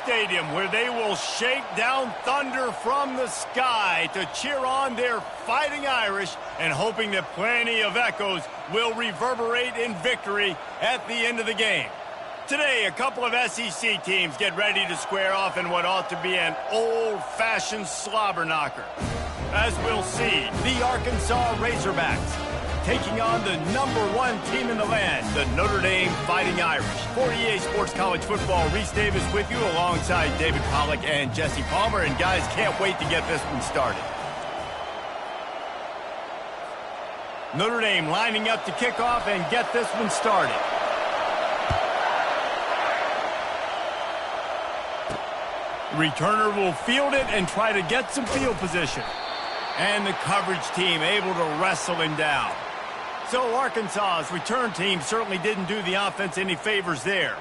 stadium where they will shake down thunder from the sky to cheer on their Fighting Irish and hoping that plenty of echoes will reverberate in victory at the end of the game. Today, a couple of SEC teams get ready to square off in what ought to be an old-fashioned slobber knocker. As we'll see, the Arkansas Razorbacks taking on the #1 team in the land, the Notre Dame Fighting Irish. For EA Sports College Football, Reese Davis with you alongside David Pollack and Jesse Palmer. And guys, can't wait to get this one started. Notre Dame lining up to kick off and get this one started. The returner will field it and try to get some field position. And the coverage team able to wrestle him down. So Arkansas's return team certainly didn't do the offense any favors there.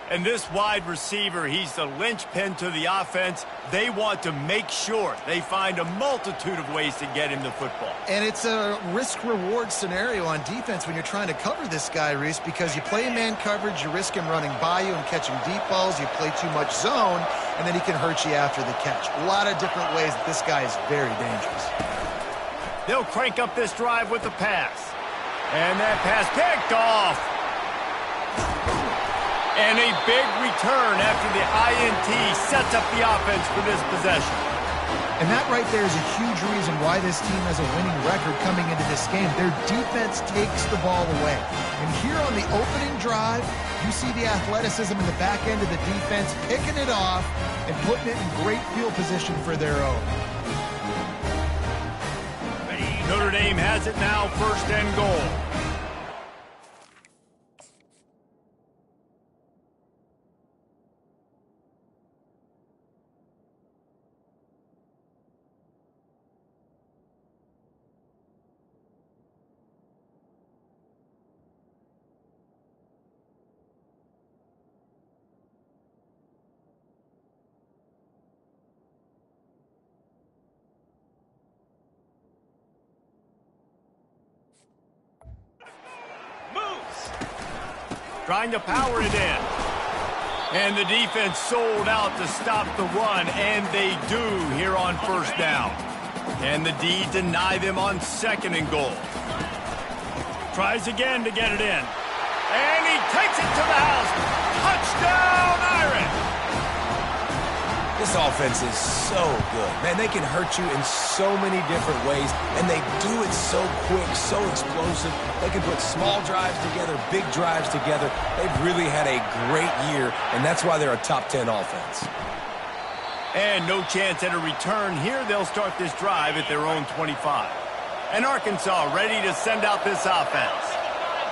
And this wide receiver, he's the linchpin to the offense. They want to make sure they find a multitude of ways to get him the football. And it's a risk-reward scenario on defense when you're trying to cover this guy, Reese, because you play man coverage, you risk him running by you and catching deep balls. You play too much zone, and then he can hurt you after the catch. A lot of different ways that this guy is very dangerous. They'll crank up this drive with the pass. And that pass picked off. And a big return after the INT sets up the offense for this possession. And that right there is a huge reason why this team has a winning record coming into this game. Their defense takes the ball away. And here on the opening drive, you see the athleticism in the back end of the defense, picking it off and putting it in great field position for their own. Notre Dame has it now, 1st and goal. Trying to power it in. And the defense sold out to stop the run, and they do here on 1st down. And the D deny them on 2nd and goal. Tries again to get it in. And he takes it to the house. Touchdown, Irish! This offense is so good. Man, they can hurt you in so many different ways, and they do it so quick, so explosive. They can put small drives together, big drives together. They've really had a great year, and that's why they're a top 10 offense. And no chance at a return here. They'll start this drive at their own 25. And Arkansas ready to send out this offense.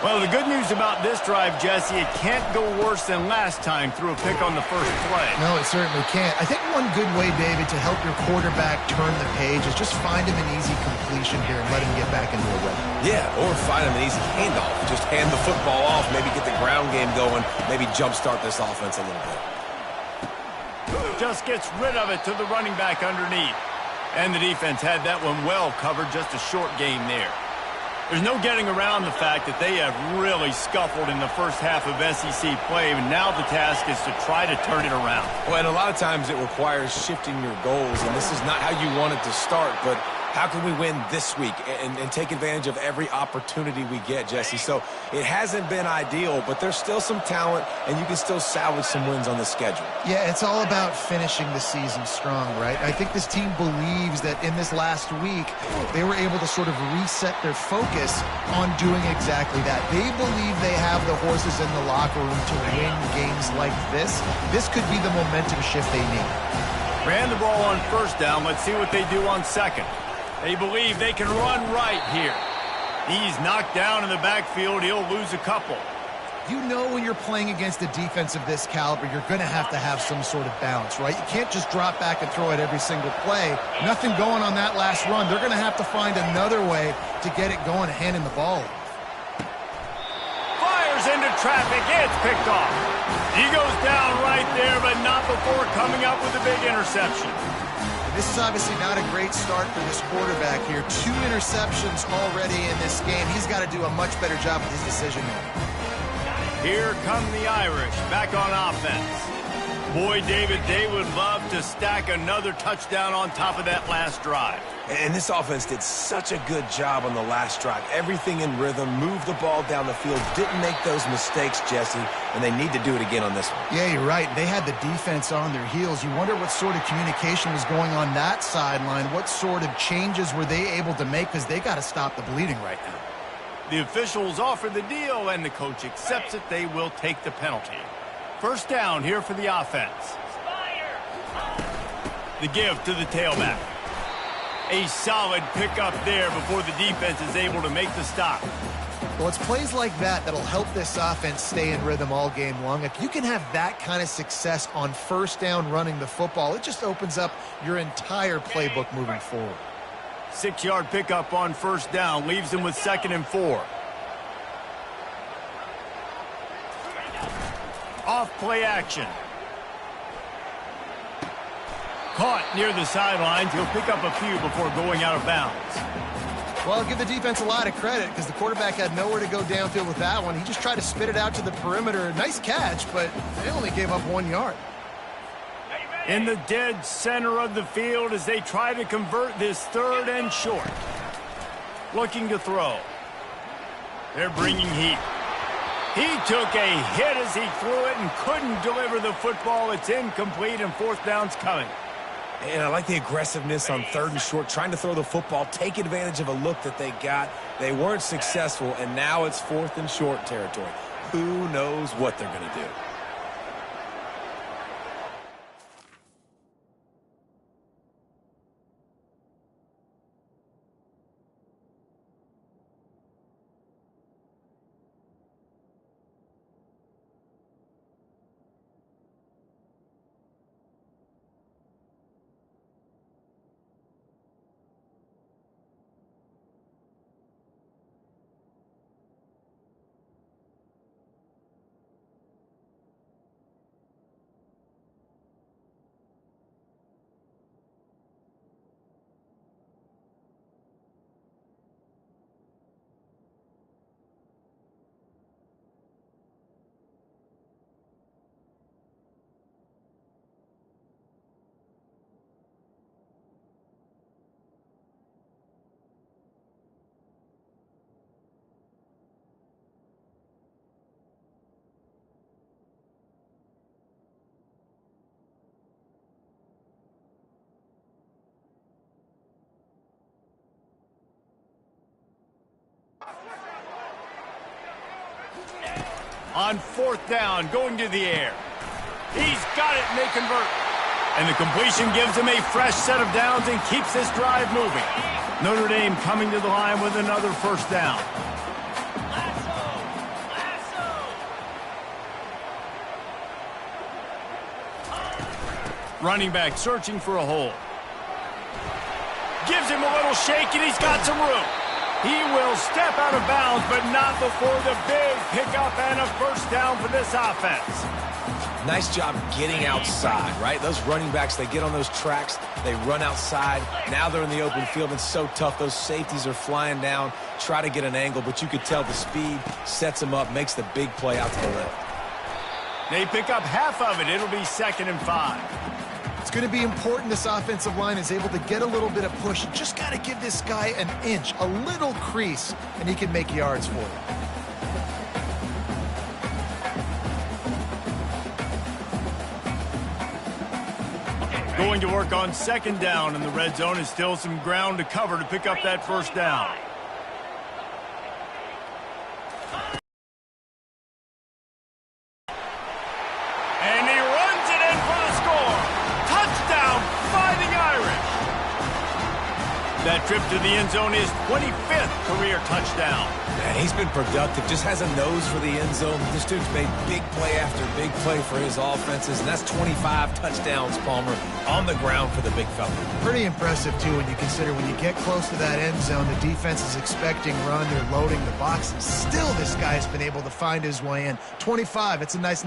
Well, the good news about this drive, Jesse, it can't go worse than last time through a pick on the first play. No, it certainly can't. I think one good way, David, to help your quarterback turn the page is just find him an easy completion here and let him get back into a rhythm. Yeah, or find him an easy handoff. Just hand the football off, maybe get the ground game going, maybe jumpstart this offense a little bit. Just gets rid of it to the running back underneath. And the defense had that one well covered, just a short game there. There's no getting around the fact that they have really scuffled in the first half of SEC play, and now the task is to try to turn it around. Well, and a lot of times it requires shifting your goals, and this is not how you want it to start, but how can we win this week and take advantage of every opportunity we get, Jesse? So it hasn't been ideal, but there's still some talent, and you can still salvage some wins on the schedule. Yeah, it's all about finishing the season strong, right? I think this team believes that in this last week, they were able to sort of reset their focus on doing exactly that. They believe they have the horses in the locker room to win games like this. This could be the momentum shift they need. Ran the ball on 1st down. Let's see what they do on 2nd. They believe they can run right here. He's knocked down in the backfield. He'll lose a couple. You know when you're playing against a defense of this caliber, you're going to have some sort of balance, right? You can't just drop back and throw it every single play. Nothing going on that last run. They're going to have to find another way to get it going, handing the ball off. Fires into traffic. It's picked off. He goes down right there, but not before coming up with a big interception. This is obviously not a great start for this quarterback here. 2 interceptions already in this game. He's got to do a much better job with his decision making. Here come the Irish back on offense. Boy, David, they would love to stack another touchdown on top of that last drive. And this offense did such a good job on the last drive. Everything in rhythm, moved the ball down the field, didn't make those mistakes, Jesse, and they need to do it again on this one. Yeah, you're right. They had the defense on their heels. You wonder what sort of communication was going on that sideline. What sort of changes were they able to make, because they got to stop the bleeding right now. The officials offer the deal, and the coach accepts it. They will take the penalty. First down here for the offense. The give to the tailback. A solid pickup there before the defense is able to make the stop. Well, it's plays like that that'll help this offense stay in rhythm all game long. If you can have that kind of success on first down running the football, it just opens up your entire playbook moving forward. 6-yard pickup on first down leaves them with 2nd and 4. Off play action. Caught near the sidelines. He'll pick up a few before going out of bounds. Well, I'll give the defense a lot of credit because the quarterback had nowhere to go downfield with that one. He just tried to spit it out to the perimeter. Nice catch, but they only gave up 1 yard. In the dead center of the field as they try to convert this 3rd and short. Looking to throw. They're bringing heat. He took a hit as he threw it and couldn't deliver the football. It's incomplete, and 4th down's coming. And I like the aggressiveness on 3rd and short, trying to throw the football, take advantage of a look that they got. They weren't successful, and now it's 4th and short territory. Who knows what they're going to do? On 4th down, going to the air. He's got it, and they convert. And the completion gives him a fresh set of downs and keeps this drive moving. Notre Dame coming to the line with another 1st down. Running back searching for a hole. Gives him a little shake, and he's got some room. He will step out of bounds, but not before the big pickup and a 1st down for this offense. Nice job getting outside, right? Those running backs, they get on those tracks, they run outside. Now they're in the open field. It's so tough. Those safeties are flying down, try to get an angle, but you could tell the speed sets them up, makes the big play out to the left. They pick up half of it. It'll be 2nd and 5. It's going to be important this offensive line is able to get a little bit of push. Just got to give this guy an inch, a little crease, and he can make yards for you. Going to work on 2nd down, and the red zone is still some ground to cover to pick up that 1st down. And he runs it in for the score. Touchdown, Fighting Irish. That trip to the end zone is 25th career touchdown. Man, he's been productive, just has a nose for the end zone. This dude's made big play after big play for his offenses, and that's 25 touchdowns, Palmer, on the ground for the big fella. Pretty impressive, too, when you consider when you get close to that end zone, the defense is expecting run, they're loading the box, and still this guy's been able to find his way in. 25, it's a nice...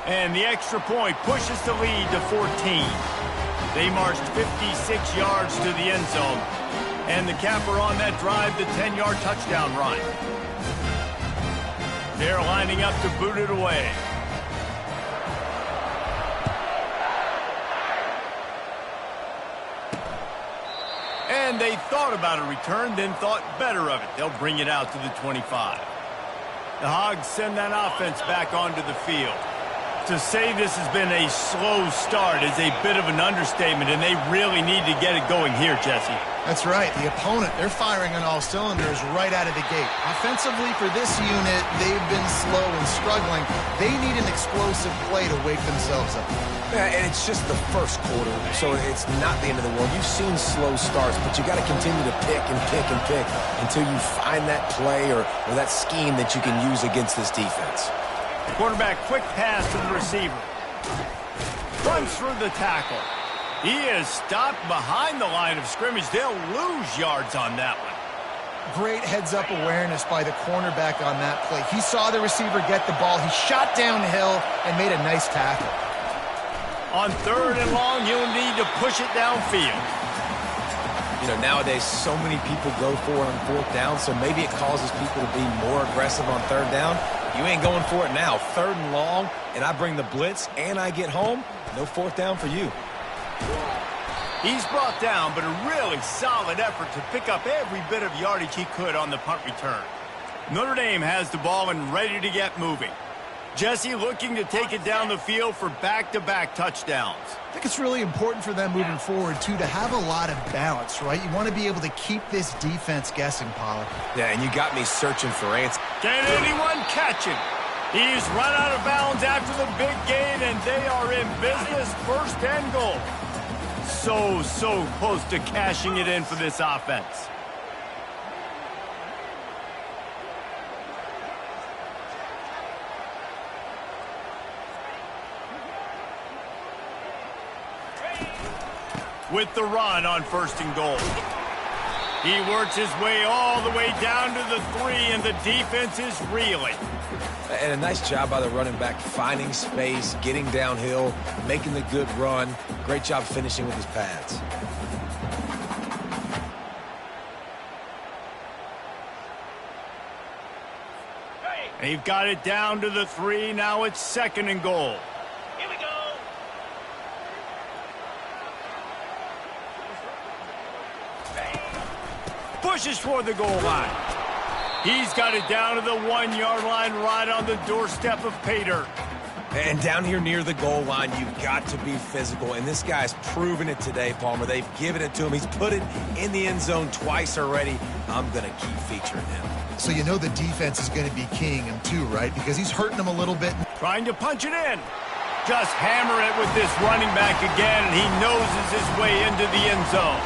And the extra point pushes the lead to 14. They marched 56 yards to the end zone. And the capper on that drive, the 10-yard touchdown run. They're lining up to boot it away. And they thought about a return, then thought better of it. They'll bring it out to the 25. The Hogs send that offense back onto the field. To say this has been a slow start is a bit of an understatement, and they really need to get it going here, Jesse. That's right. The opponent, they're firing on all cylinders right out of the gate. Offensively for this unit, they've been slow and struggling. They need an explosive play to wake themselves up. Yeah, and it's just the first quarter, so it's not the end of the world. You've seen slow starts, but you got to continue to pick and pick and pick until you find that play or that scheme that you can use against this defense. Quarterback, quick pass to the receiver. Runs through the tackle. He is stopped behind the line of scrimmage. They'll lose yards on that one. Great heads-up awareness by the cornerback on that play. He saw the receiver get the ball. He shot downhill and made a nice tackle. On 3rd and long, you'll need to push it downfield. You know, nowadays, so many people go for it on 4th down, so maybe it causes people to be more aggressive on 3rd down. You ain't going for it now. 3rd and long, and I bring the blitz, and I get home. No 4th down for you. He's brought down, but a really solid effort to pick up every bit of yardage he could on the punt return. Notre Dame has the ball and ready to get moving. Jesse looking to take it down the field for back-to-back touchdowns. I think it's really important for them moving forward, too, to have a lot of balance, right? You want to be able to keep this defense guessing, Pollard. Yeah, and you got me searching for answers. Can anyone catch him? He's run out of bounds after the big gain, and they are in business. 1st and goal. So close to cashing it in for this offense. With the run on 1st and goal. He works his way all the way down to the 3, and the defense is reeling. And a nice job by the running back, finding space, getting downhill, making the good run. Great job finishing with his pads. They've got it down to the 3. Now it's 2nd and goal. Here we go. Pushes for the goal line. He's got it down to the 1-yard line right on the doorstep of pay dirt. And down here near the goal line, you've got to be physical. And this guy's proven it today, Palmer. They've given it to him. He's put it in the end zone twice already. I'm going to keep featuring him. So you know the defense is going to be keying him too, right? Because he's hurting him a little bit. Trying to punch it in. Just hammer it with this running back again, and he noses his way into the end zone.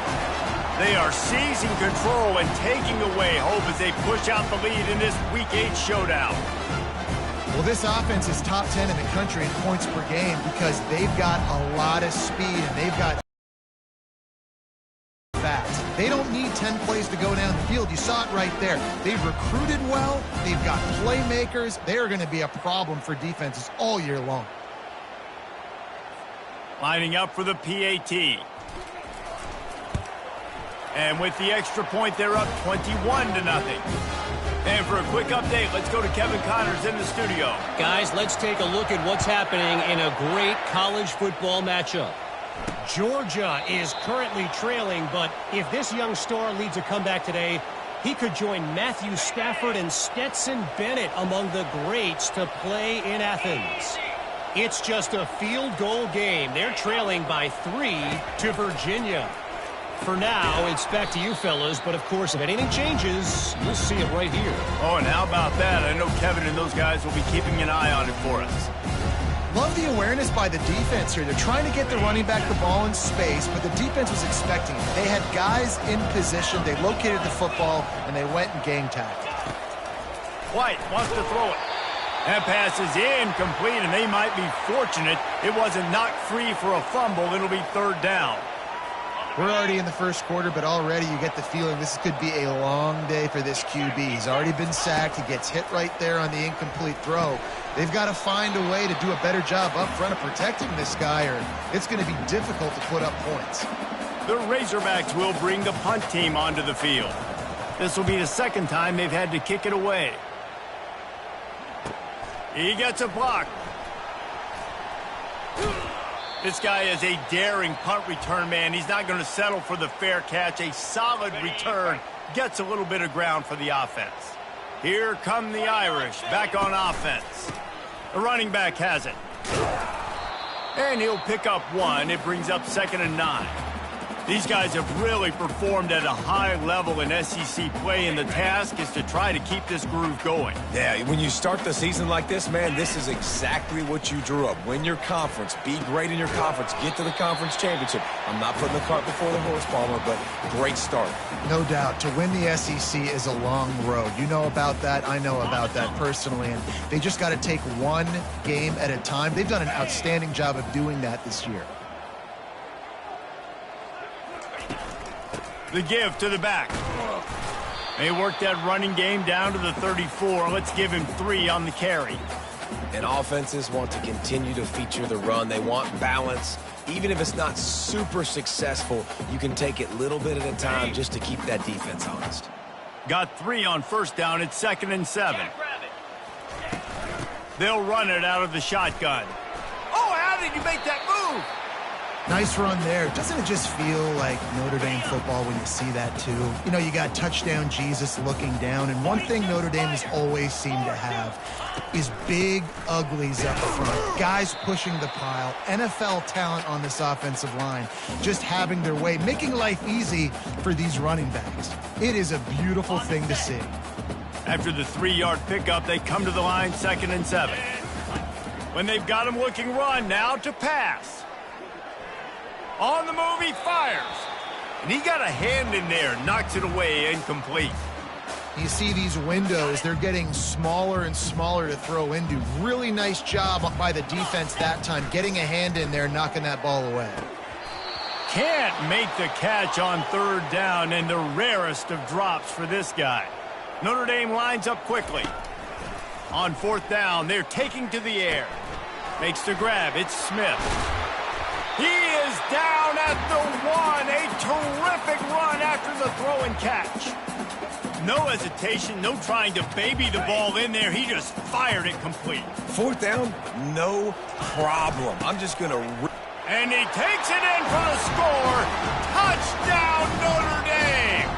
They are seizing control and taking away hope as they push out the lead in this Week 8 showdown. Well, this offense is top 10 in the country in points per game because they've got a lot of speed and they've got fast. They don't need 10 plays to go down the field. You saw it right there. They've recruited well. They've got playmakers. They are going to be a problem for defenses all year long. Lining up for the PAT. And with the extra point, they're up 21-0. And for a quick update, let's go to Kevin Connors in the studio. Guys, let's take a look at what's happening in a great college football matchup. Georgia is currently trailing, but if this young star leads a comeback today, he could join Matthew Stafford and Stetson Bennett among the greats to play in Athens. It's just a field goal game. They're trailing by 3 to Virginia. For now, it's back to you fellas, but of course, if anything changes, you'll see it right here. Oh, and how about that? I know Kevin and those guys will be keeping an eye on it for us. Love the awareness by the defense here. They're trying to get the running back the ball in space, but the defense was expecting it. They had guys in position. They located the football, and they went and gang tagged. White wants to throw it. That pass is incomplete, and they might be fortunate it wasn't knocked free for a fumble. It'll be 3rd down. We're already in the first quarter, but already you get the feeling this could be a long day for this QB. He's already been sacked. He gets hit right there on the incomplete throw. They've got to find a way to do a better job up front of protecting this guy, or it's going to be difficult to put up points. The Razorbacks will bring the punt team onto the field. This will be the 2nd time they've had to kick it away. He gets a block. This guy is a daring punt return man. He's not going to settle for the fair catch. A solid return. Gets a little bit of ground for the offense. Here come the Irish back on offense. The running back has it. And he'll pick up one. It brings up 2nd and 9. These guys have really performed at a high level in SEC play, and the task is to try to keep this groove going. Yeah, when you start the season like this, man, this is exactly what you drew up. Win your conference, be great in your conference, get to the conference championship. I'm not putting the cart before the horse, Palmer, but great start. No doubt. To win the SEC is a long road. You know about that. I know about that personally. And they just got to take one game at a time. They've done an outstanding job of doing that this year. The give to the back. They work that running game down to the 34. Let's give him 3 on the carry. And offenses want to continue to feature the run. They want balance. Even if it's not super successful, you can take it little bit at a time just to keep that defense honest. Got 3 on 1st down. It's 2nd and 7. They'll run it out of the shotgun. Oh, how did you make that move? Nice run there. Doesn't it just feel like Notre Dame football when you see that too? You know, you got touchdown Jesus looking down, and one thing Notre Dame has always seemed to have is big uglies up front. Guys pushing the pile. NFL talent on this offensive line, just having their way, making life easy for these running backs. It is a beautiful thing to see. After the 3-yard pickup, they come to the line, 2nd and 7. When they've got him looking run, now to pass. On the move, he fires. And he got a hand in there, knocks it away, incomplete. You see these windows, they're getting smaller and smaller to throw into. Really nice job by the defense that time, getting a hand in there, knocking that ball away. Can't make the catch on 3rd down, and the rarest of drops for this guy. Notre Dame lines up quickly. On 4th down, they're taking to the air. Makes the grab, it's Smith. He is down at the 1. A terrific run after the throw and catch. No hesitation, no trying to baby the ball in there. He just fired it complete. 4th down, no problem. I'm just going to... And he takes it in for the score. Touchdown, Notre Dame.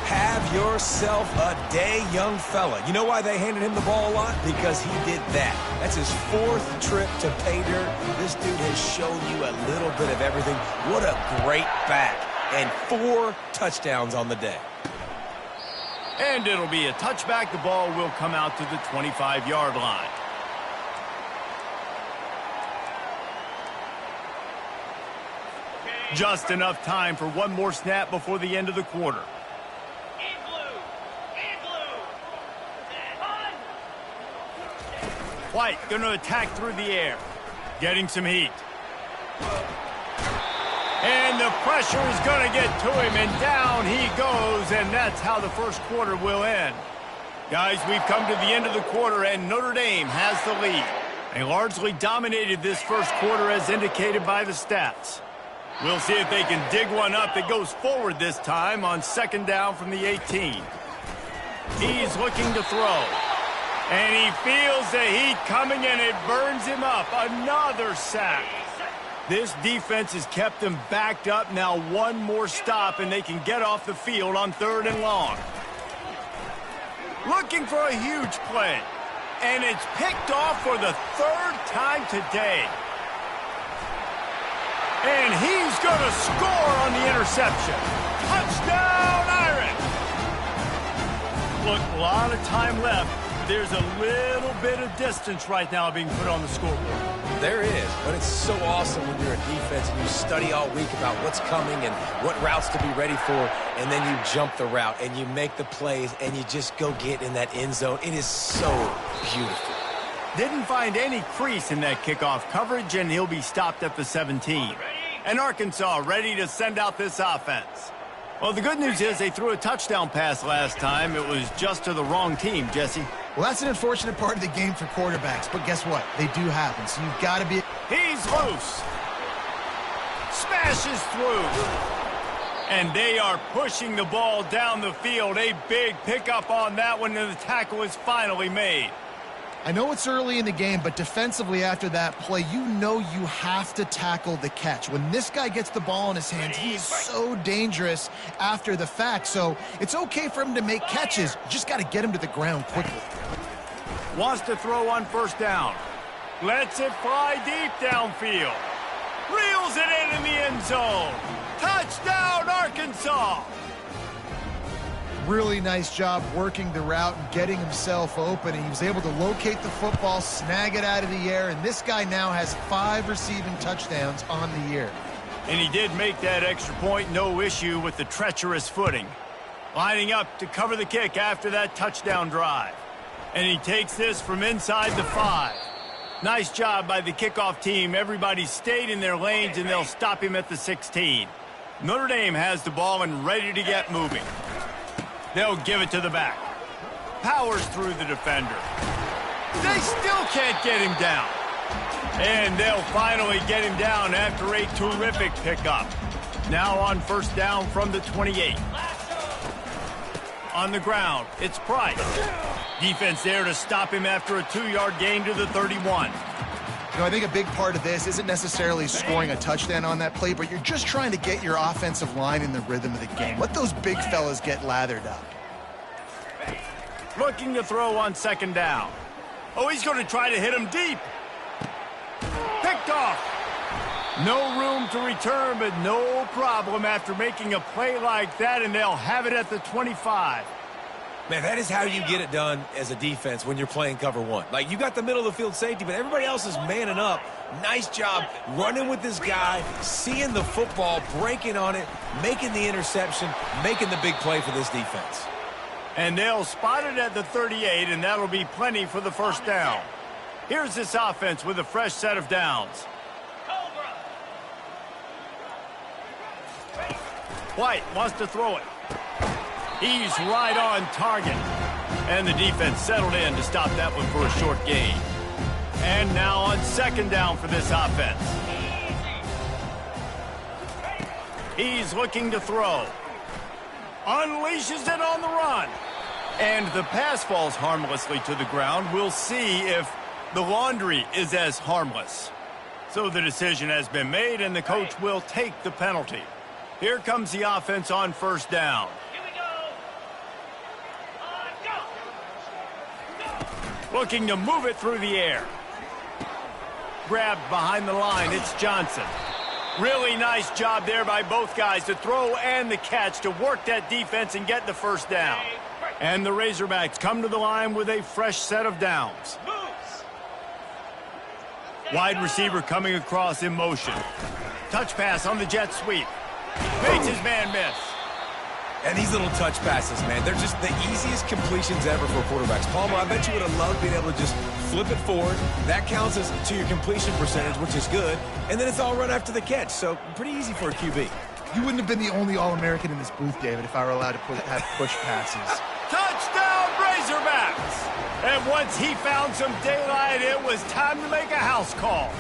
Have yourself a day, young fella. You know why they handed him the ball a lot? Because he did that. That's his 4th trip to pay dirt. This dude has shown you a little bit of everything. What a great back. And 4 touchdowns on the day. And it'll be a touchback. The ball will come out to the 25-yard line. Just enough time for one more snap before the end of the quarter. White going to attack through the air. Getting some heat. And the pressure is going to get to him, and down he goes, and that's how the first quarter will end. Guys, we've come to the end of the quarter, and Notre Dame has the lead. They largely dominated this first quarter as indicated by the stats. We'll see if they can dig one up that goes forward this time on 2nd down from the 18. He's looking to throw. And he feels the heat coming, and it burns him up. Another sack. This defense has kept them backed up. Now one more stop, and they can get off the field on 3rd and long. Looking for a huge play. And it's picked off for the 3rd time today. And he's going to score on the interception. Touchdown, Irish! Look, a lot of time left. There's a little bit of distance right now being put on the scoreboard. There is, but it's so awesome when you're a defense and you study all week about what's coming and what routes to be ready for, and then you jump the route and you make the plays and you just go get in that end zone. It is so beautiful. Didn't find any crease in that kickoff coverage, and he'll be stopped at the 17. And Arkansas ready to send out this offense. Well, the good news is they threw a touchdown pass last time. It was just to the wrong team, Jesse. Well, that's an unfortunate part of the game for quarterbacks, but guess what? They do happen, so you've got to be... He's loose. Smashes through. And they are pushing the ball down the field. A big pickup on that one, and the tackle is finally made. I know it's early in the game, but defensively after that play, you know you have to tackle the catch. When this guy gets the ball in his hands, he is so dangerous after the fact. So it's okay for him to make catches. You just got to get him to the ground quickly. Wants to throw on first down. Lets it fly deep downfield. Reels it in the end zone. Touchdown, Arkansas! Really nice job working the route and getting himself open. He was able to locate the football, snag it out of the air, and this guy now has 5 receiving touchdowns on the year. And he did make that extra point, no issue with the treacherous footing. Lining up to cover the kick after that touchdown drive. And he takes this from inside the 5. Nice job by the kickoff team. Everybody stayed in their lanes, and they'll stop him at the 16. Notre Dame has the ball and ready to get moving. They'll give it to the back. Powers through the defender. They still can't get him down. And they'll finally get him down after a terrific pickup. Now on first down from the 28. On the ground, it's Price. Defense there to stop him after a 2-yard gain to the 31. You know, I think a big part of this isn't necessarily scoring a touchdown on that play, but you're just trying to get your offensive line in the rhythm of the game. Let those big fellas get lathered up. Looking to throw on second down. Oh, he's going to try to hit him deep. Picked off. No room to return, but no problem after making a play like that, and they'll have it at the 25. Man, that is how you get it done as a defense when you're playing cover 1. Like, you got the middle of the field safety, but everybody else is manning up. Nice job running with this guy, seeing the football, breaking on it, making the interception, making the big play for this defense. And they'll spot it at the 38, and that'll be plenty for the first down. Here's this offense with a fresh set of downs. White wants to throw it. He's right on target. And the defense settled in to stop that one for a short gain. And now on second down for this offense. He's looking to throw. Unleashes it on the run. And the pass falls harmlessly to the ground. We'll see if the laundry is as harmless. So the decision has been made, and the coach will take the penalty. Here comes the offense on first down. Looking to move it through the air. Grabbed behind the line, it's Johnson. Really nice job there by both guys to throw and the catch to work that defense and get the first down. And the Razorbacks come to the line with a fresh set of downs. Wide receiver coming across in motion. Touch pass on the jet sweep. Makes his man miss. And these little touch passes, man, they're just the easiest completions ever for quarterbacks. Palmer, I bet you would have loved being able to just flip it forward. That counts as to your completion percentage, which is good. And then it's all run after the catch, so pretty easy for a QB. You wouldn't have been the only All-American in this booth, David, if I were allowed to have push passes. Touchdown, Razorbacks! And once he found some daylight, it was time to make a house call.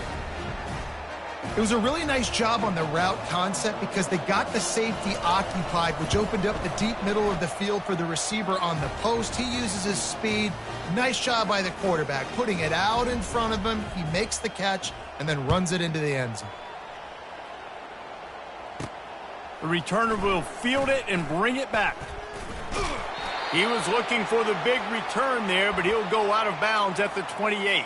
It was a really nice job on the route concept because they got the safety occupied, which opened up the deep middle of the field for the receiver on the post. He uses his speed. Nice job by the quarterback, putting it out in front of him. He makes the catch and then runs it into the end zone. The returner will field it and bring it back. He was looking for the big return there, but he'll go out of bounds at the 28.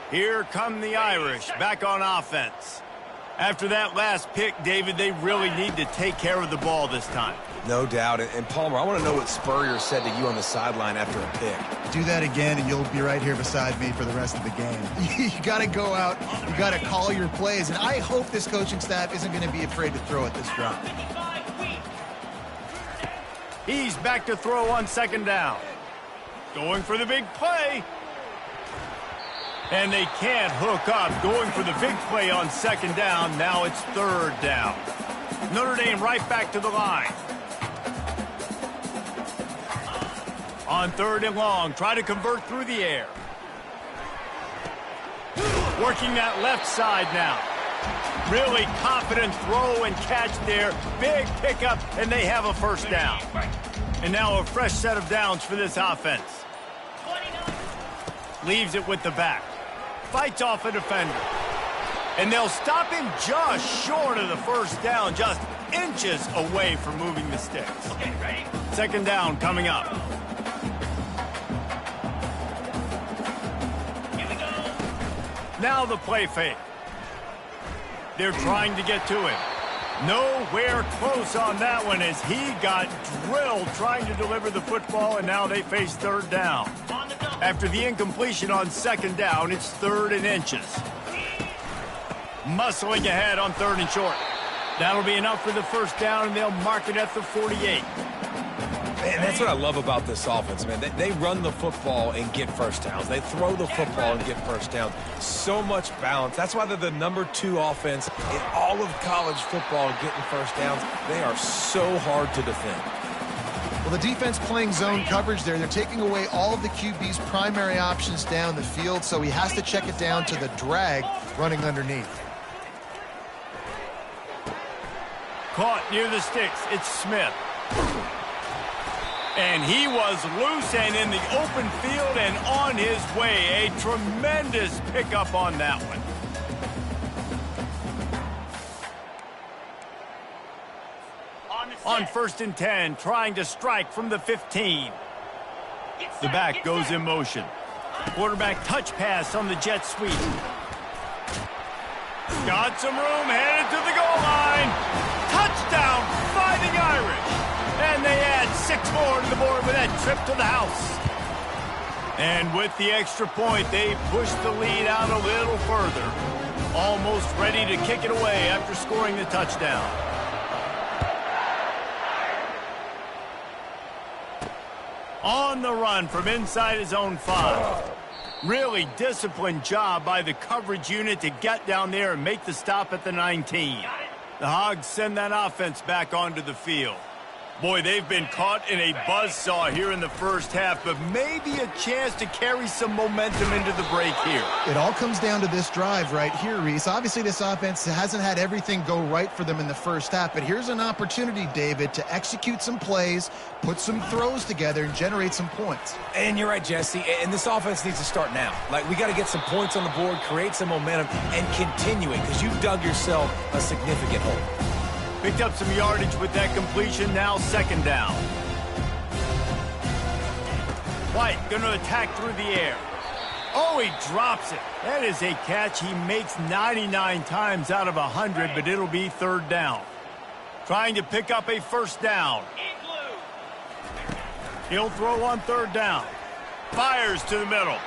Here come the Irish back on offense. After that last pick, David, they really need to take care of the ball this time. No doubt. And Palmer, I want to know what Spurrier said to you on the sideline after a pick. Do that again, and you'll be right here beside me for the rest of the game. You got to go out. You got to call your plays, and I hope this coaching staff isn't going to be afraid to throw at this drop. He's back to throw on second down. Going for the big play. And they can't hook up. Going for the big play on second down. Now it's third down. Notre Dame right back to the line. On third and long, try to convert through the air. Working that left side now. Really confident throw and catch there. Big pickup, and they have a first down. And now a fresh set of downs for this offense. leaves it with the back. Fights off a defender. And they'll stop him just short of the first down, just inches away from moving the sticks. Okay, ready? Second down coming up. Here we go. Now the play fake. They're trying to get to him. Nowhere close on that one as he got drilled trying to deliver the football, and now they face third down. On the double. After the incompletion on second down, it's 3rd and inches. Muscling ahead on 3rd and short. That'll be enough for the first down, and they'll mark it at the 48. Man, that's what I love about this offense, man. They run the football and get first downs. They throw the football and get first downs. So much balance. That's why they're the #2 offense in all of college football getting first downs. They are so hard to defend. Well, the defense playing zone coverage there. They're taking away all of the QB's primary options down the field, so he has to check it down to the drag running underneath. Caught near the sticks. It's Smith. And he was loose and in the open field and on his way. A tremendous pickup on that one. On 1st and 10, trying to strike from the 15. The back goes in motion. Quarterback touch pass on the jet sweep. Got some room, headed to the goal line. Touchdown, Fighting Irish. And they add 6 more to the board with that trip to the house. And with the extra point, they push the lead out a little further. Almost ready to kick it away after scoring the touchdown. On the run from inside his own 5. Really disciplined job by the coverage unit to get down there and make the stop at the 19. The Hogs send that offense back onto the field. Boy, they've been caught in a buzzsaw here in the first half, but maybe a chance to carry some momentum into the break here. It all comes down to this drive right here, Reese. Obviously, this offense hasn't had everything go right for them in the first half, but here's an opportunity, David, to execute some plays, put some throws together, and generate some points. And you're right, Jesse, and this offense needs to start now. Like, we got to get some points on the board, create some momentum, and continue it, because you've dug yourself a significant hole. Picked up some yardage with that completion, now 2nd down. White going to attack through the air. Oh, he drops it. That is a catch he makes 99 times out of 100, but it'll be 3rd down. Trying to pick up a first down. He'll throw on 3rd down. Fires to the middle.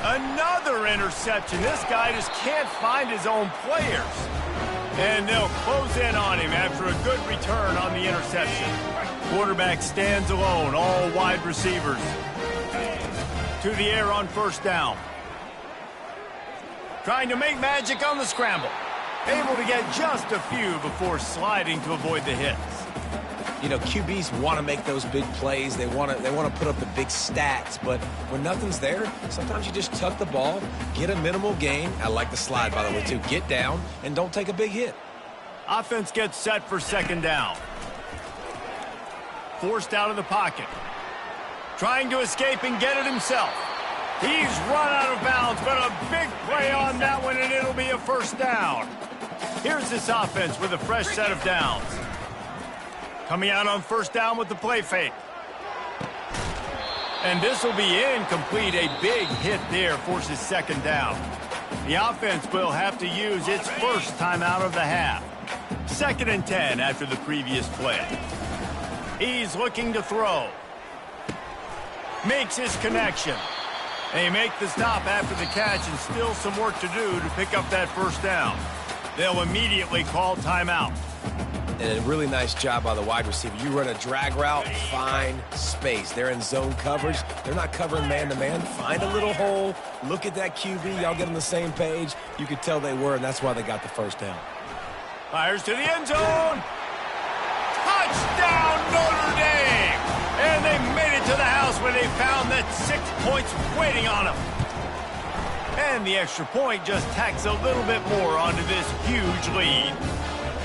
Another interception. This guy just can't find his own players. And they'll close in on him after a good return on the interception. Quarterback stands alone, all wide receivers. To the air on 1st down. Trying to make magic on the scramble. Able to get just a few before sliding to avoid the hits. You know, QBs want to make those big plays. They want to put up the big stats. But when nothing's there, sometimes you just tuck the ball, get a minimal gain. I like the slide, by the way, too. Get down and don't take a big hit. Offense gets set for 2nd down. Forced out of the pocket. Trying to escape and get it himself. He's run out of bounds, but a big play on that one, and it'll be a 1st down. Here's this offense with a fresh set of downs. Coming out on 1st down with the play fake. And this will be incomplete. A big hit there forces 2nd down. The offense will have to use its first timeout of the half. 2nd and 10 after the previous play. He's looking to throw. Makes his connection. They make the stop after the catch, and still some work to do to pick up that 1st down. They'll immediately call timeout. And a really nice job by the wide receiver. You run a drag route, find space. They're in zone coverage. They're not covering man-to-man. Find a little hole. Look at that QB. Y'all get on the same page. You could tell they were, and that's why they got the 1st down. Fires to the end zone. Touchdown, Notre Dame! And they made it to the house where they found that 6 points waiting on them. And the extra point just tacks a little bit more onto this huge lead.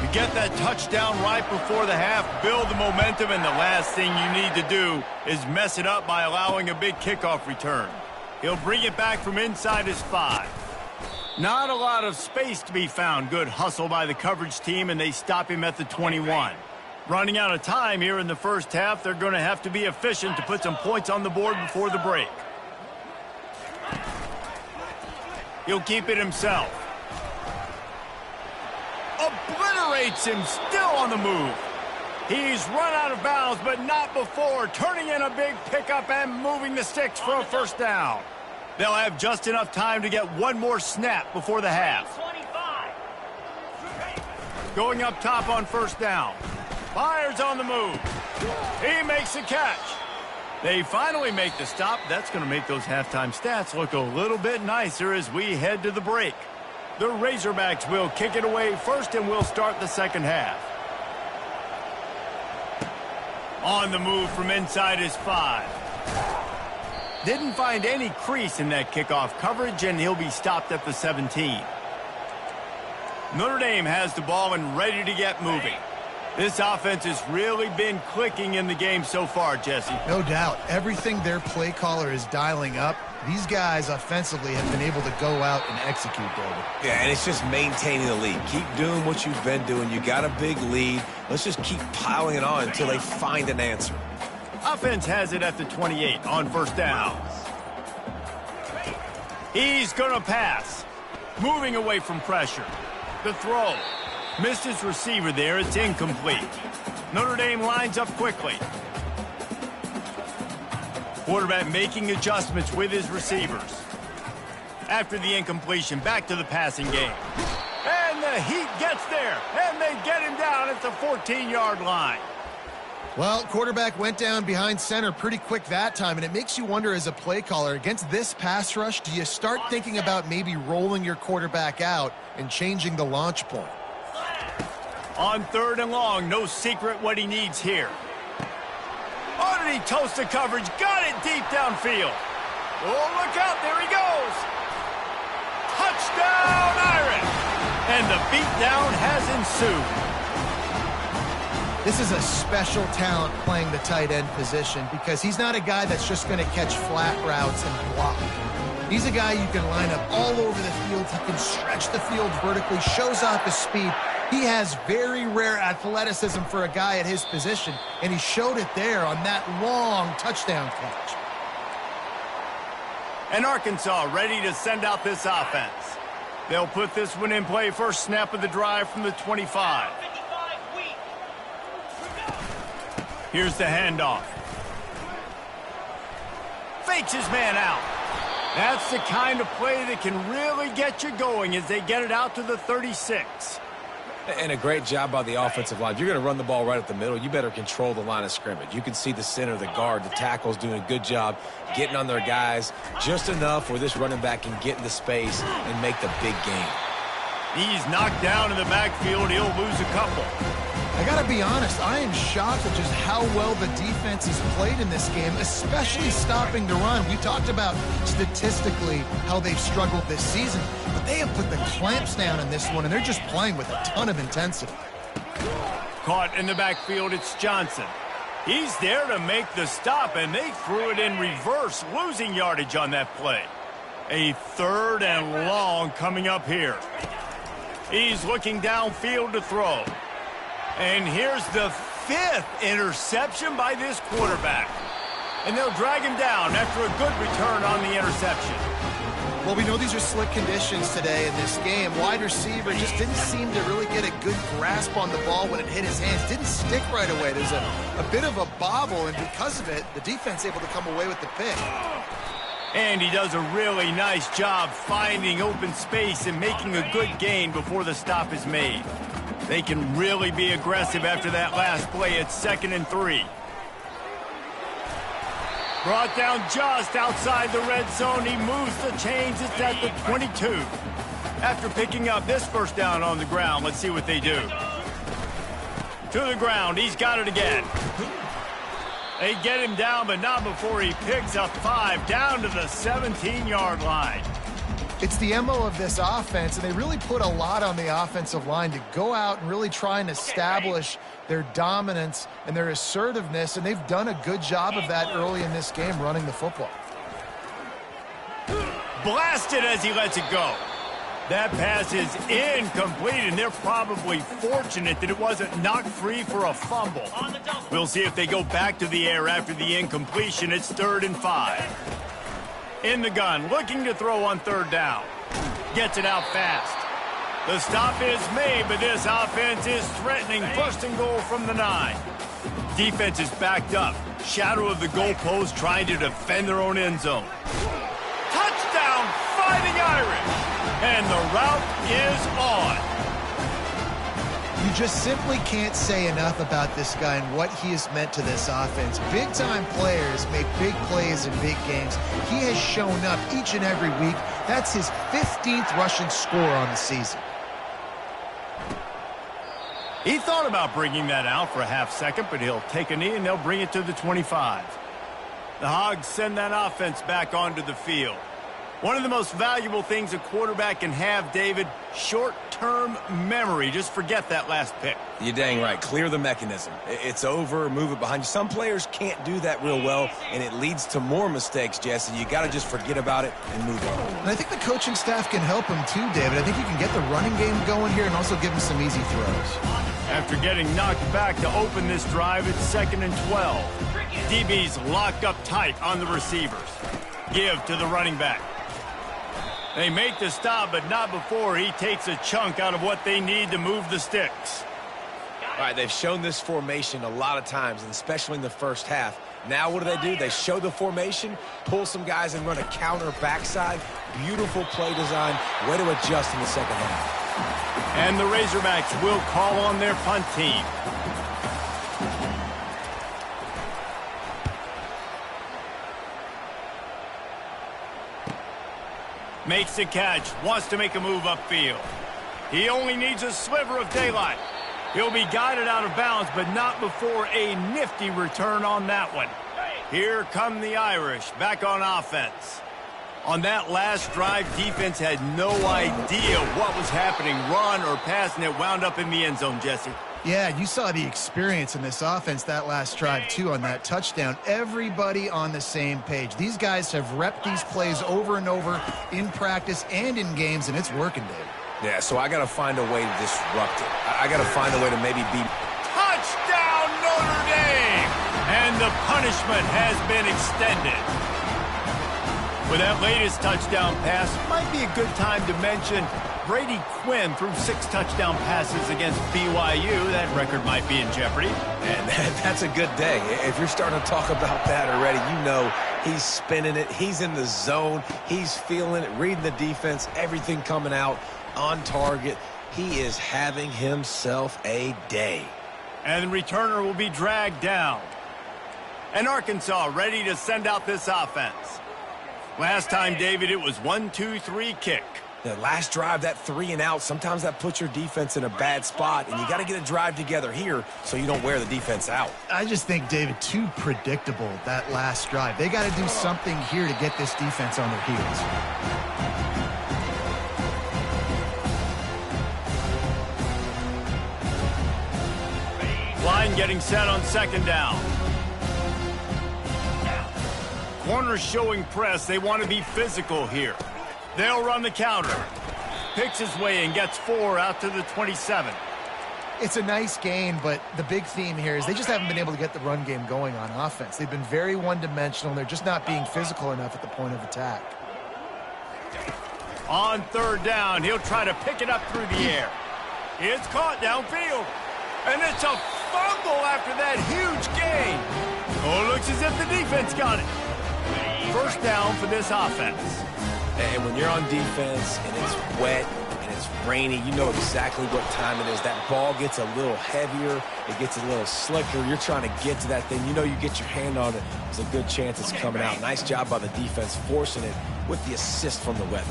You get that touchdown right before the half, build the momentum, and the last thing you need to do is mess it up by allowing a big kickoff return. He'll bring it back from inside his 5. Not a lot of space to be found. Good hustle by the coverage team, and they stop him at the 21. Running out of time here in the first half, they're going to have to be efficient to put some points on the board before the break. He'll keep it himself. Obliterates him, still on the move. He's run out of bounds, but not before turning in a big pickup and moving the sticks for a first down. They'll have just enough time to get one more snap before the half. Going up top on first down. Fires on the move. He makes the catch. They finally make the stop. That's going to make those halftime stats look a little bit nicer as we head to the break. The Razorbacks will kick it away first, and we'll start the second half. On the move from inside his 5. Didn't find any crease in that kickoff coverage, and he'll be stopped at the 17. Notre Dame has the ball and ready to get moving. This offense has really been clicking in the game so far, Jesse. No doubt. Everything their play caller is dialing up, these guys offensively have been able to go out and execute, David. Yeah, and it's just maintaining the lead. Keep doing what you've been doing. You got a big lead. Let's just keep piling it on until they find an answer. Offense has it at the 28 on first down. He's going to pass. Moving away from pressure. The throw. Missed his receiver there. It's incomplete. Notre Dame lines up quickly. Quarterback making adjustments with his receivers. After the incompletion, back to the passing game. And the heat gets there. And they get him down at the 14-yard line. Well, quarterback went down behind center pretty quick that time, and it makes you wonder as a play caller, against this pass rush, do you start thinking about maybe rolling your quarterback out and changing the launch point? On 3rd and long, no secret what he needs here. Oh, did he toast the coverage? Got it deep downfield. Oh, look out, there he goes. Touchdown, Irish! And the beatdown has ensued. This is a special talent playing the tight end position because he's not a guy that's just going to catch flat routes and block. He's a guy you can line up all over the field. He can stretch the field vertically, shows off his speed. He has very rare athleticism for a guy at his position, and he showed it there on that long touchdown catch. And Arkansas ready to send out this offense. They'll put this one in play first snap of the drive from the 25. Here's the handoff. Fakes his man out. That's the kind of play that can really get you going as they get it out to the 36. And a great job by the offensive line. If you're going to run the ball right at the middle, you better control the line of scrimmage. You can see the center, the guard, the tackles doing a good job getting on their guys just enough where this running back can get in the space and make the big game. He's knocked down in the backfield. He'll lose a couple. I got to be honest, I am shocked at just how well the defense has played in this game, especially stopping the run. We talked about statistically how they've struggled this season, but they have put the clamps down in this one, and they're just playing with a ton of intensity. Caught in the backfield, it's Johnson. He's there to make the stop, and they threw it in reverse, losing yardage on that play. A 3rd and long coming up here. He's looking downfield to throw. And here's the 5th interception by this quarterback. And they'll drag him down after a good return on the interception. Well, we know these are slick conditions today in this game. Wide receiver just didn't seem to really get a good grasp on the ball when it hit his hands. Didn't stick right away. There's a bit of a bobble, and because of it, the defense able to come away with the pick. And he does a really nice job finding open space and making a good gain before the stop is made. They can really be aggressive after that last play. It's 2nd and 3. Brought down just outside the red zone. He moves the chains. It's at the 22. After picking up this first down on the ground, let's see what they do. To the ground. He's got it again. They get him down, but not before he picks up 5 down to the 17-yard line. It's the MO of this offense, and they really put a lot on the offensive line to go out and really try and establish their dominance and their assertiveness, and they've done a good job of that early in this game, running the football. blasted as he lets it go. That pass is incomplete, and they're probably fortunate that it wasn't knocked free for a fumble. We'll see if they go back to the air after the incompletion. It's 3rd and 5. In the gun, looking to throw on 3rd down. Gets it out fast. The stop is made, but this offense is threatening 1st and goal from the 9. Defense is backed up. Shadow of the goalpost trying to defend their own end zone. Touchdown, Fighting Irish! And the route is on. You just simply can't say enough about this guy and what he has meant to this offense. Big-time players make big plays in big games. He has shown up each and every week. That's his 15th rushing score on the season. He thought about bringing that out for a half second, but he'll take a knee and they'll bring it to the 25. The Hogs send that offense back onto the field. One of the most valuable things a quarterback can have, David, short-term memory. Just forget that last pick. You're dang right. Clear the mechanism. It's over, move it behind you. Some players can't do that real well, and it leads to more mistakes, Jesse. You got to just forget about it and move on. And I think the coaching staff can help him too, David. I think you can get the running game going here and also give him some easy throws. After getting knocked back to open this drive, it's 2nd and 12. DB's locked up tight on the receivers. Give to the running back. They make the stop, but not before he takes a chunk out of what they need to move the sticks. All right, they've shown this formation a lot of times, and especially in the first half. Now what do? They show the formation, pull some guys and run a counter backside. Beautiful play design. Way to adjust in the second half. And the Razorbacks will call on their punt team. Makes the catch, wants to make a move upfield. He only needs a sliver of daylight. He'll be guided out of bounds, but not before a nifty return on that one. Here come the Irish, back on offense. On that last drive, defense had no idea what was happening, run or pass, and it wound up in the end zone, Jesse. Yeah, you saw the experience in this offense that last drive, too, on that touchdown. Everybody on the same page. These guys have repped these plays over and over in practice and in games, and it's working, Dave. Yeah, so I got to find a way to disrupt it. I got to find a way to maybe beat. Touchdown, Notre Dame! And the punishment has been extended. With that latest touchdown pass, might be a good time to mention Brady Quinn threw 6 touchdown passes against BYU. That record might be in jeopardy. And that's a good day. If you're starting to talk about that already, you know he's spinning it. He's in the zone. He's feeling it, reading the defense, everything coming out on target. He is having himself a day. And the returner will be dragged down. And Arkansas ready to send out this offense. Last time, David, it was 1-2-3 kick. The last drive, that 3 and out, sometimes that puts your defense in a bad spot, and you got to get a drive together here so you don't wear the defense out. I just think, David, too predictable, that last drive. They got to do something here to get this defense on their heels. Line getting set on 2nd down. Corners showing press. They want to be physical here. They'll run the counter. Picks his way and gets 4 out to the 27. It's a nice gain, but the big theme here is they just haven't been able to get the run game going on offense. They've been very one-dimensional. They're just not being physical enough at the point of attack. On 3rd down, he'll try to pick it up through the air. It's caught downfield. And it's a fumble after that huge gain. Oh, looks as if the defense got it. 1st down for this offense. And when you're on defense and it's wet and it's rainy, you know exactly what time it is. That ball gets a little heavier. It gets a little slicker. You're trying to get to that thing. You know you get your hand on it. There's a good chance it's coming out. Nice job by the defense forcing it with the assist from the weather.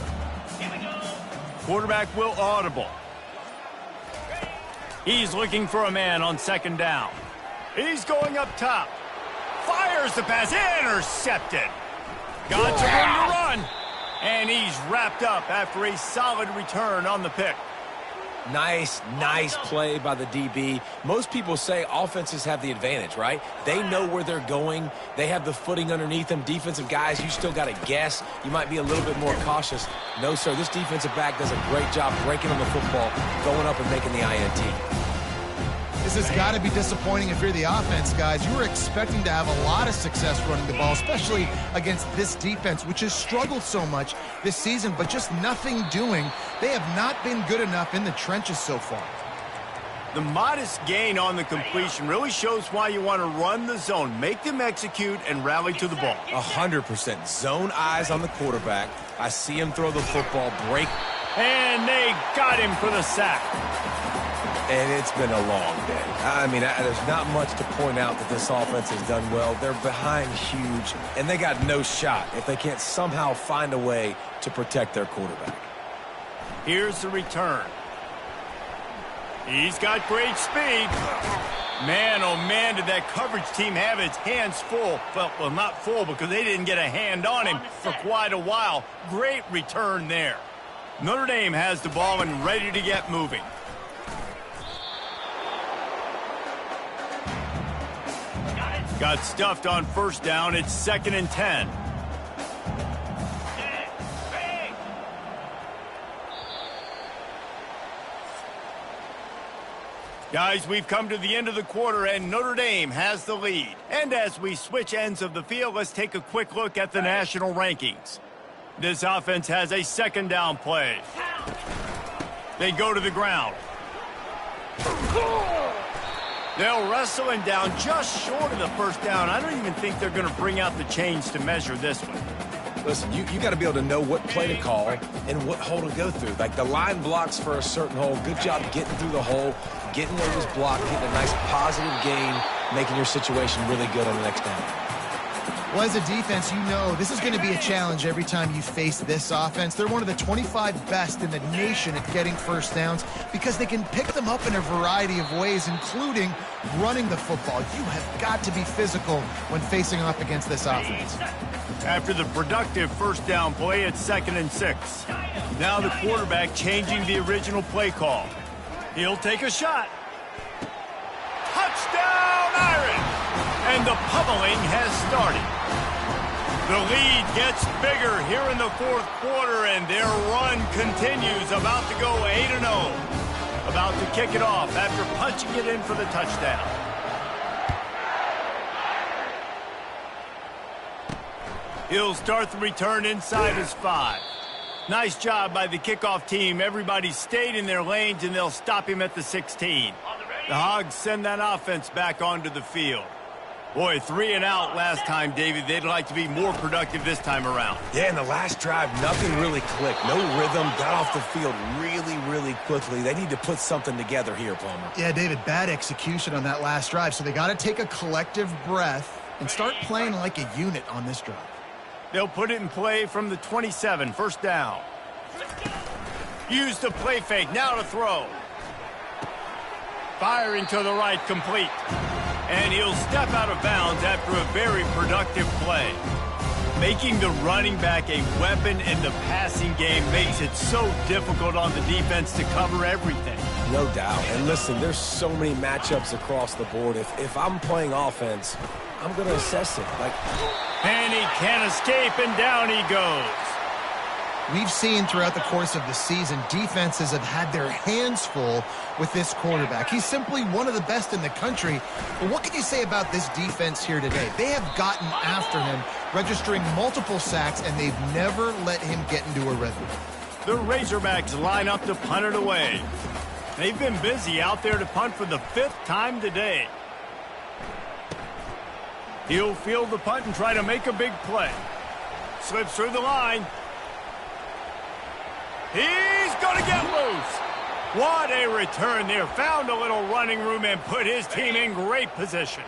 Quarterback will audible. He's looking for a man on 2nd down. He's going up top. Fires the pass. Intercepted. Got some room to run. And he's wrapped up after a solid return on the pick. Nice play by the DB. Most people say offenses have the advantage, right? They know where they're going. They have the footing underneath them. Defensive guys, you still got to guess. You might be a little bit more cautious. No, sir, this defensive back does a great job breaking on the football, going up and making the INT. This has got to be disappointing if you're the offense, guys. You were expecting to have a lot of success running the ball, especially against this defense, which has struggled so much this season, but just nothing doing. They have not been good enough in the trenches so far. The modest gain on the completion really shows why you want to run the zone, make them execute, and rally to the ball. 100%. Zone eyes on the quarterback. I see him throw the football, break. And they got him for the sack. And it's been a long day. I mean, there's not much to point out that this offense has done well. They're behind huge, and they got no shot if they can't somehow find a way to protect their quarterback. Here's the return. He's got great speed. Man, oh man, did that coverage team have its hands full. Well, not full because they didn't get a hand on him for quite a while. Great return there. Notre Dame has the ball and ready to get moving. Got stuffed on first down. It's 2nd and 10. Guys, we've come to the end of the quarter, and Notre Dame has the lead. And as we switch ends of the field, let's take a quick look at the national rankings. This offense has a 2nd down play. They go to the ground. They'll wrestle him down just short of the first down. I don't even think they're going to bring out the chains to measure this one. Listen, you got to be able to know what play to call and what hole to go through. Like the line blocks for a certain hole. Good job getting through the hole, getting where it was blocked, getting a nice positive gain, making your situation really good on the next down. Well, as a defense, you know this is going to be a challenge every time you face this offense. They're one of the 25 best in the nation at getting first downs because they can pick them up in a variety of ways, including running the football. You have got to be physical when facing off against this offense. After the productive first down play, it's 2nd and 6. Now the quarterback changing the original play call. He'll take a shot. Touchdown, Irish! And the pummeling has started. The lead gets bigger here in the 4th quarter, and their run continues, about to go 8-0. About to kick it off after punching it in for the touchdown. He'll start the return inside his 5. Nice job by the kickoff team. Everybody stayed in their lanes, and they'll stop him at the 16. The Hogs send that offense back onto the field. Boy, 3 and out last time, David. They'd like to be more productive this time around. Yeah, in the last drive, nothing really clicked. No rhythm, got off the field really quickly. They need to put something together here, Palmer. Yeah, David, bad execution on that last drive, so they got to take a collective breath and start playing like a unit on this drive. They'll put it in play from the 27, first down. Use the play fake, now to throw. Firing to the right, complete. And he'll step out of bounds after a very productive play. Making the running back a weapon in the passing game makes it so difficult on the defense to cover everything. No doubt. And listen, there's so many matchups across the board. If I'm playing offense, I'm going to assess it. And he can't escape, and down he goes. We've seen throughout the course of the season, defenses have had their hands full with this quarterback. He's simply one of the best in the country. But what can you say about this defense here today? They have gotten after him, registering multiple sacks, and they've never let him get into a rhythm. The Razorbacks line up to punt it away. They've been busy out there to punt for the 5th time today. He'll field the punt and try to make a big play. Slips through the line. He's going to get loose. What a return there. Found a little running room and put his team in great position.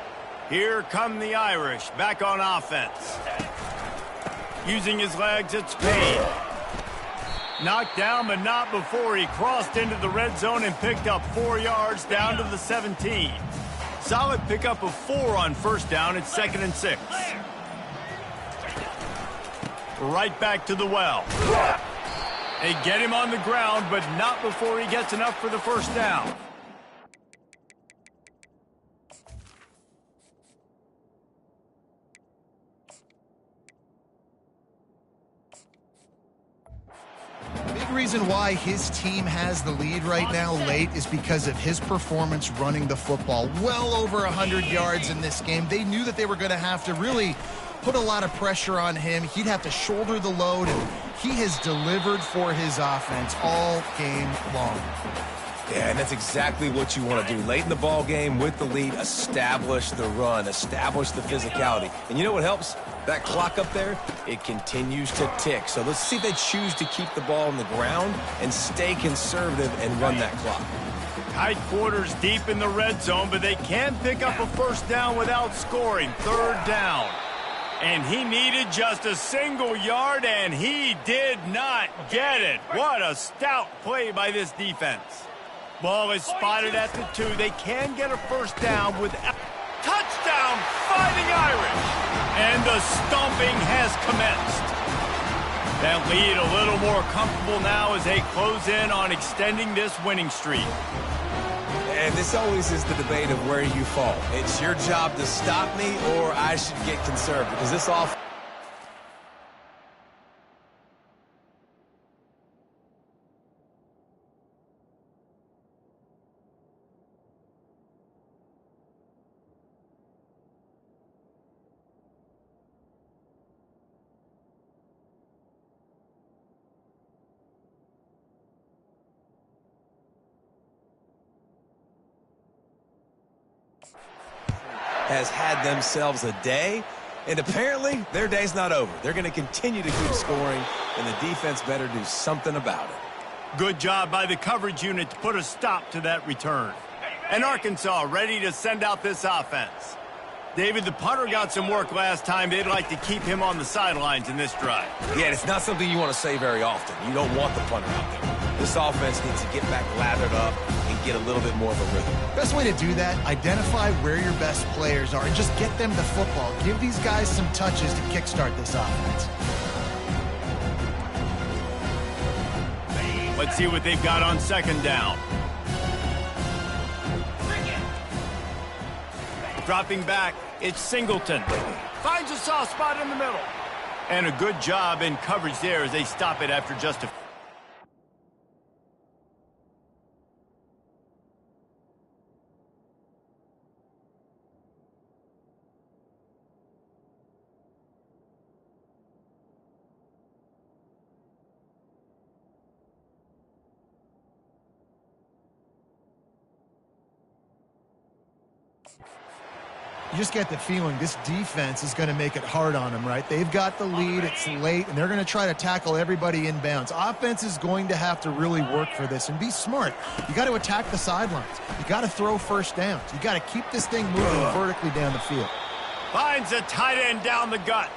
Here come the Irish back on offense. Using his legs at speed. Knocked down, but not before he crossed into the red zone and picked up 4 yards down to the 17. Solid pickup of 4 on first down. It's 2nd and 6. Right back to the well. They get him on the ground, but not before he gets enough for the first down. Big reason why his team has the lead right now late is because of his performance running the football. Well over 100 yards in this game. They knew that they were going to have to really put a lot of pressure on him. He'd have to shoulder the load, and he has delivered for his offense all game long. Yeah, and that's exactly what you want to do. Late in the ball game with the lead, establish the run, establish the physicality. And you know what helps? That clock up there, it continues to tick. So let's see if they choose to keep the ball on the ground and stay conservative and run that clock. Tight quarters deep in the red zone, but they can pick up a first down without scoring. Third down. And he needed just a single yard, and he did not get it. What a stout play by this defense. Ball is spotted at the 2. They can get a first down without... Touchdown, Fighting Irish! And the stomping has commenced. That lead a little more comfortable now as they close in on extending this winning streak. And this always is the debate of where you fall. It's your job to stop me, or I should get conserved, because this offense... has had themselves a day, and apparently their day's not over. They're going to continue to keep scoring, and the defense better do something about it. Good job by the coverage unit to put a stop to that return. And Arkansas ready to send out this offense. David, the punter got some work last time. They'd like to keep him on the sidelines in this drive. Yeah, it's not something you want to say very often. You don't want the punter out there. This offense needs to get back lathered up and get a little bit more of a rhythm. Best way to do that, identify where your best players are and just get them the football. Give these guys some touches to kickstart this offense. Let's see what they've got on second down. Dropping back, it's Singleton. Finds a soft spot in the middle. And a good job in coverage there as they stop it after just a... You just get the feeling this defense is going to make it hard on them, right? They've got the lead, it's late, and they're going to try to tackle everybody inbounds. Offense is going to have to really work for this and be smart. You got to attack the sidelines. You got to throw first downs. You got to keep this thing moving vertically down the field. Finds a tight end down the gut.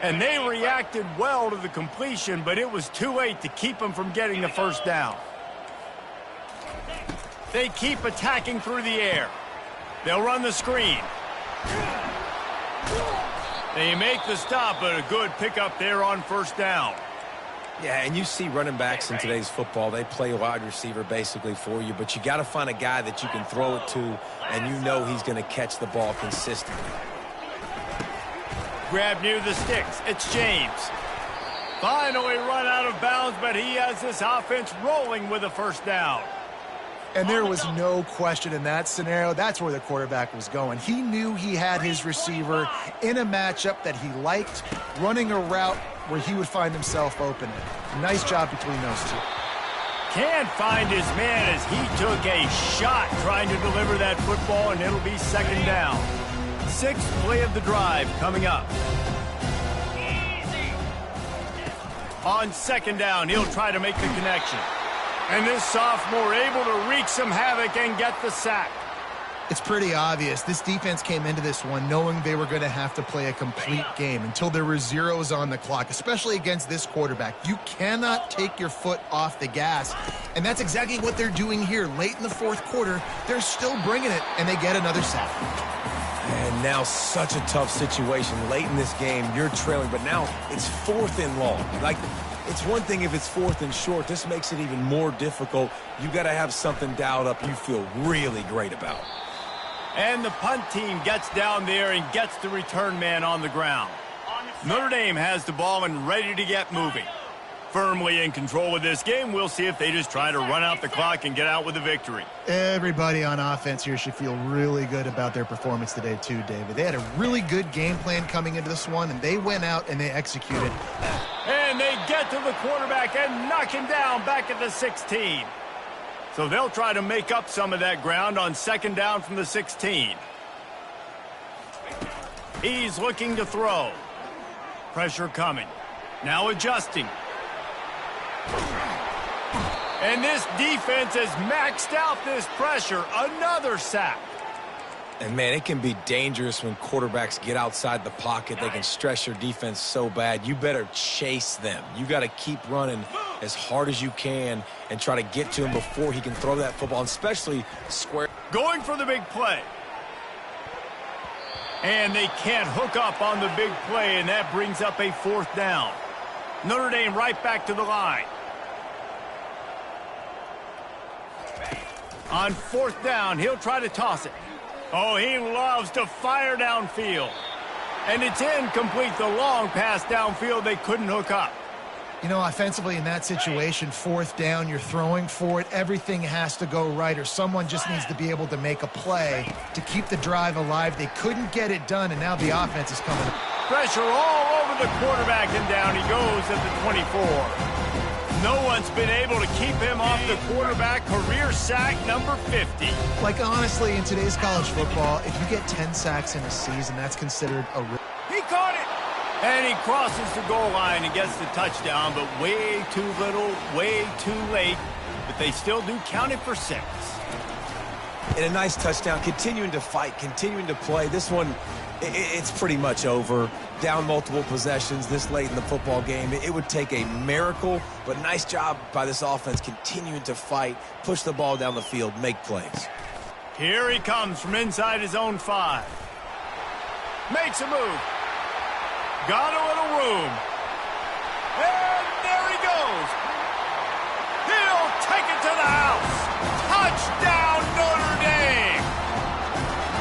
And they reacted well to the completion, but it was too late to keep them from getting the first down. They keep attacking through the air. They'll run the screen. They make the stop, but a good pickup there on first down. Yeah, and you see running backs in today's football, they play wide receiver basically for you, but you got to find a guy that you can throw it to, and you know he's going to catch the ball consistently. Grab near the sticks. It's James. Finally run out of bounds, but he has this offense rolling with a first down. And there was no question in that scenario. That's where the quarterback was going. He knew he had his receiver in a matchup that he liked, running a route where he would find himself open. Nice job between those two. Can't find his man as he took a shot trying to deliver that football, and it'll be second down. Sixth play of the drive coming up. On second down, he'll try to make the connection. And this sophomore able to wreak some havoc and get the sack. It's pretty obvious. This defense came into this one knowing they were going to have to play a complete game until there were zeros on the clock, especially against this quarterback. You cannot take your foot off the gas, and that's exactly what they're doing here. Late in the fourth quarter, they're still bringing it, and they get another sack. And now such a tough situation. Late in this game, you're trailing, but now it's fourth and long. Like, It's one thing if it's 4th and short. This makes it even more difficult. You got to have something dialed up you feel really great about. And the punt team gets down there and gets the return man on the ground. Notre Dame has the ball and ready to get moving. Firmly in control of this game. We'll see if they just try to run out the clock and get out with a victory. Everybody on offense here should feel really good about their performance today too, David. They had a really good game plan coming into this one, and they went out and they executed. And they get to the quarterback and knock him down back at the 16. So they'll try to make up some of that ground on 2nd down from the 16. He's looking to throw. Pressure coming. Now adjusting. And this defense has maxed out this pressure. Another sack. And, man, it can be dangerous when quarterbacks get outside the pocket. They can stress your defense so bad. You better chase them. You got to keep running as hard as you can and try to get to him before he can throw that football, especially square. Going for the big play. And they can't hook up on the big play, and that brings up a 4th down. Notre Dame right back to the line. On 4th down, he'll try to toss it. Oh, he loves to fire downfield. And it's incomplete. The long pass downfield, they couldn't hook up. You know, offensively in that situation, 4th down, you're throwing for it. Everything has to go right, or someone just needs to be able to make a play to keep the drive alive. They couldn't get it done, and now the offense is coming. Pressure all over the quarterback, and down he goes at the 24. No one's been able to keep him off the quarterback. Career sack number 50. Like, honestly, in today's college football, if you get 10 sacks in a season, that's considered a... He caught it! And he crosses the goal line and gets the touchdown, but way too little, way too late. But they still do count it for 6. And a nice touchdown, continuing to fight, continuing to play. This one, it's pretty much over. Down multiple possessions this late in the football game. It would take a miracle, but nice job by this offense continuing to fight, push the ball down the field, make plays. Here he comes from inside his own 5. Makes a move. Got a little room. And there he goes. He'll take it to the house. Touchdown, Notre Dame.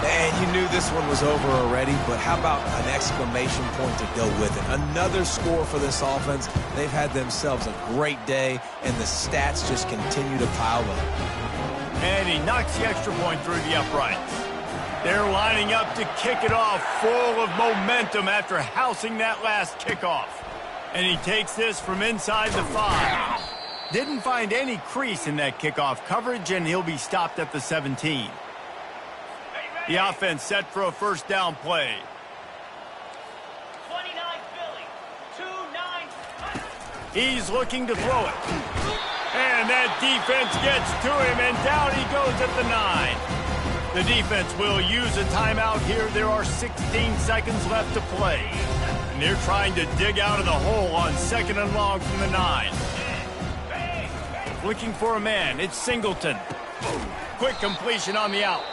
And you knew this one was over already, but how about an exclamation point to go with it? Another score for this offense. They've had themselves a great day, and the stats just continue to pile up. And he knocks the extra point through the uprights. They're lining up to kick it off, full of momentum after housing that last kickoff. And he takes this from inside the 5. Didn't find any crease in that kickoff coverage, and he'll be stopped at the 17. The offense set for a 1st down play. 29 Philly, 2-9. He's looking to throw it. And that defense gets to him, and down he goes at the 9. The defense will use a timeout here. There are 16 seconds left to play. And they're trying to dig out of the hole on 2nd and long from the 9. Looking for a man. It's Singleton. Quick completion on the out.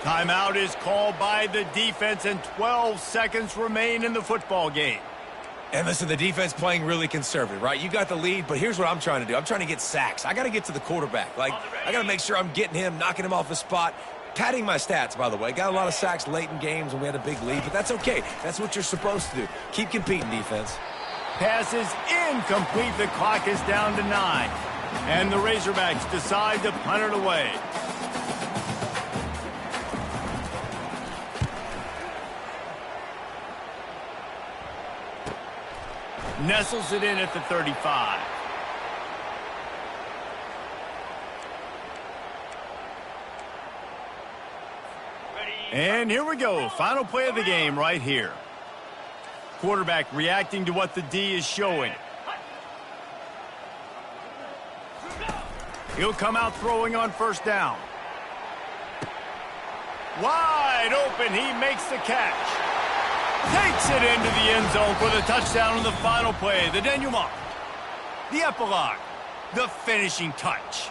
Timeout is called by the defense, and 12 seconds remain in the football game. And listen, the defense playing really conservative, right? You got the lead, but here's what I'm trying to do. I'm trying to get sacks. I got to get to the quarterback. Like, I got to make sure I'm getting him, knocking him off the spot. Padding my stats, by the way. Got a lot of sacks late in games when we had a big lead, but that's okay. That's what you're supposed to do. Keep competing, defense. Pass is incomplete. The clock is down to 9. And the Razorbacks decide to punt it away. Nestles it in at the 35. And here we go. Final play of the game right here. Quarterback reacting to what the D is showing. He'll come out throwing on 1st down. Wide open. He makes the catch. Takes it into the end zone for the touchdown on the final play. The denouement. The epilogue. The finishing touch.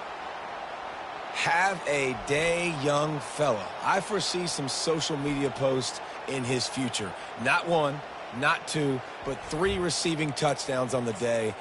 Have a day, young fella. I foresee some social media posts in his future. Not 1, not 2, but 3 receiving touchdowns on the day.